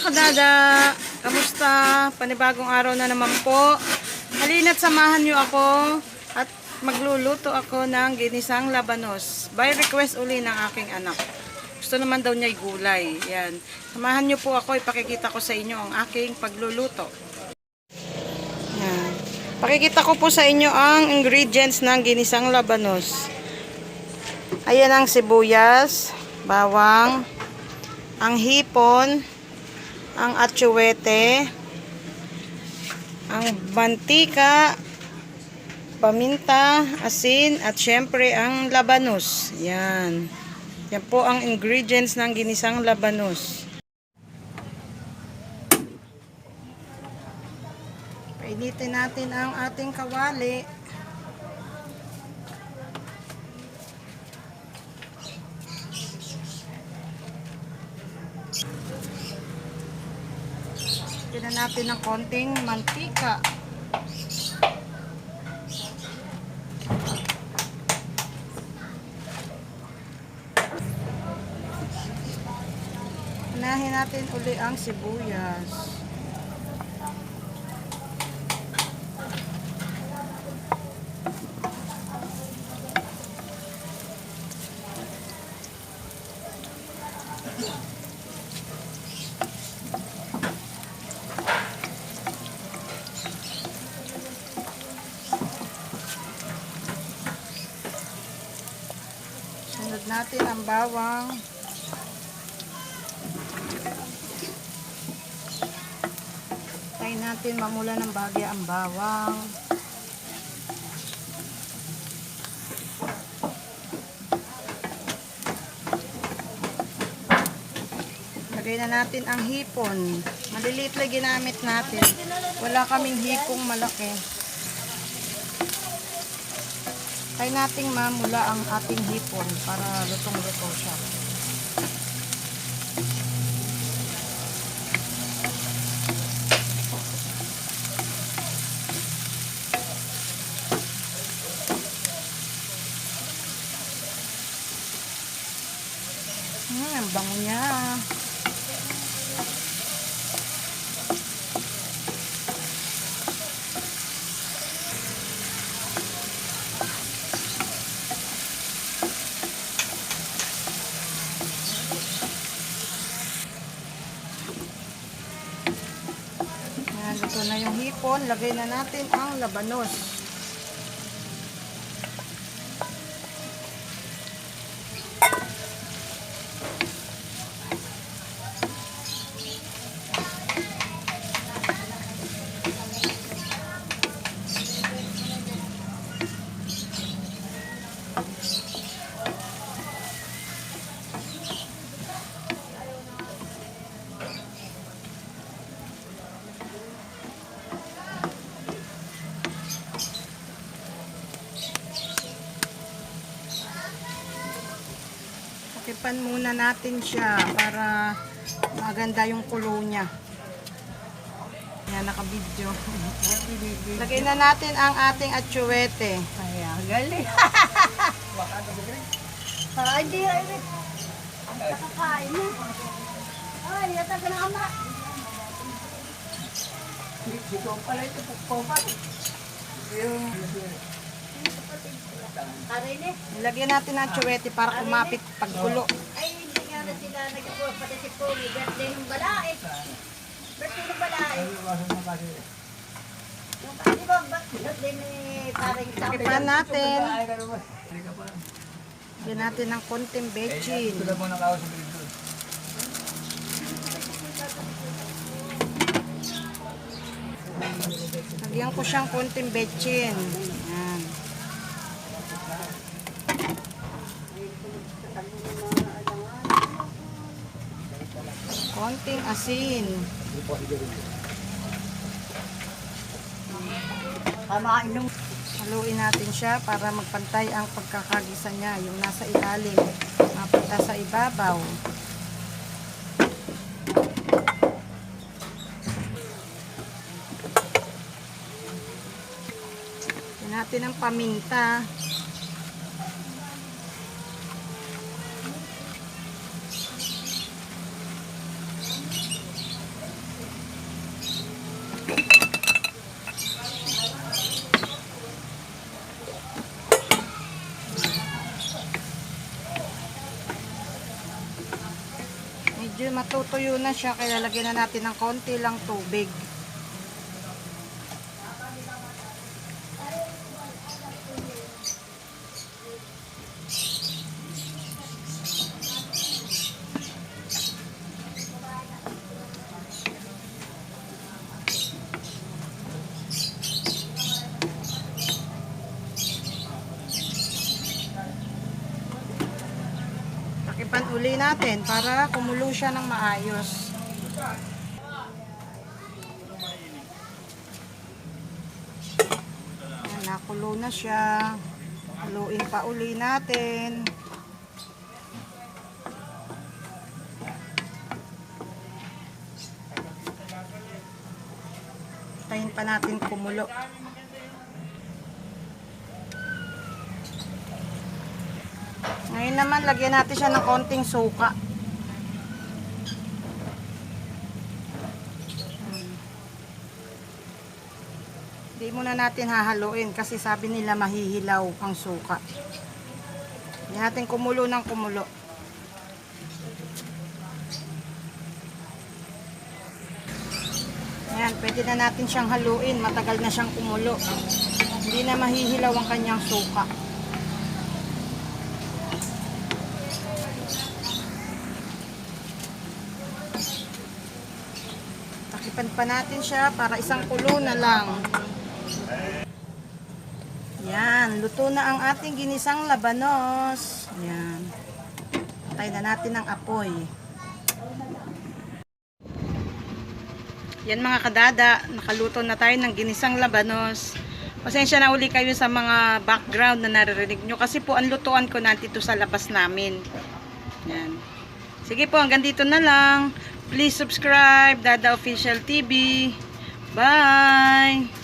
kadada! Kamusta? Panibagong araw na naman po. Halina't samahan niyo ako at magluluto ako ng ginisang labanos. By request uli ng aking anak. Gusto naman daw niya gulay. Yan. Samahan niyo po ako, ipakikita ko sa inyo ang aking pagluluto. Yan. Pakikita ko po sa inyo ang ingredients ng ginisang labanos. Ayan ang sibuyas, bawang, ang hipon, ang atsuwete, ang mantika, paminta, asin, at syempre ang labanos. Yan. Yan po ang ingredients ng ginisang labanos. Painitin natin ang ating kawali. Lagyan natin ng konting mantika. Unahin natin uli ang sibuyas. Sunod natin ang bawang. Tayo natin mamula ng bagya ang bawang. Lagay na natin ang hipon. Maliliit lang ginamit natin. Wala kaming hipong malaki. Tayo nating mamula ang ating hipon para lutong-luto siya. Ang bango niya. Luto na yung hipon, lagay na natin ang labanos. Takipan muna natin siya para maganda yung kulo niya. Yan, naka-video. Lagay na natin ang ating atsuwete. Ayan, galing. Hindi, nakakain na. Ay, yata ka na ama. Dito pala ito, pagpapat. Lagyan natin ang atsuwete para kumapit pagkulo. Ay, hindi nga na sila nagkuha pati si Pogi. Birthday ng balae. Birthday ng balae. Yung kasi ba, birthday ni parang sa Takipan natin. Lagyan natin ng konting bechin. Lagyan ko siyang konting bechin. Yan. Konting asin. Haluin natin siya para magpantay ang pagkakagisa niya. Yung nasa ilalim, mapunta sa ibabaw. Lagyan natin ang paminta. Medyo matutuyo na siya, kaya lagyan na natin ng konti lang tubig. Takipan uli natin para kumulo siya ng maayos. Ayan, nakulo na siya. Haluin pa uli natin. Tayin pa natin kumulo. Ngayon naman, lagyan natin siya ng konting suka. Hindi muna natin hahaluin kasi sabi nila mahihilaw ang suka. Hindi natin kumulo ng kumulo. Ayan, pwede na natin siyang haluin. Matagal na siyang kumulo. Hindi na mahihilaw ang kanyang suka. Takipan pa natin siya para isang kulo na lang. Yan, luto na ang ating ginisang labanos. Yan. Patay na natin ang apoy. Yan mga kadada, nakaluto na tayo ng ginisang labanos. Pasensya na uli kayo sa mga background na naririnig nyo kasi po ang lutuan ko nandito sa labas namin. Yan. Sige po, hanggang dito na lang. Please subscribe, Dada Official TV. Bye!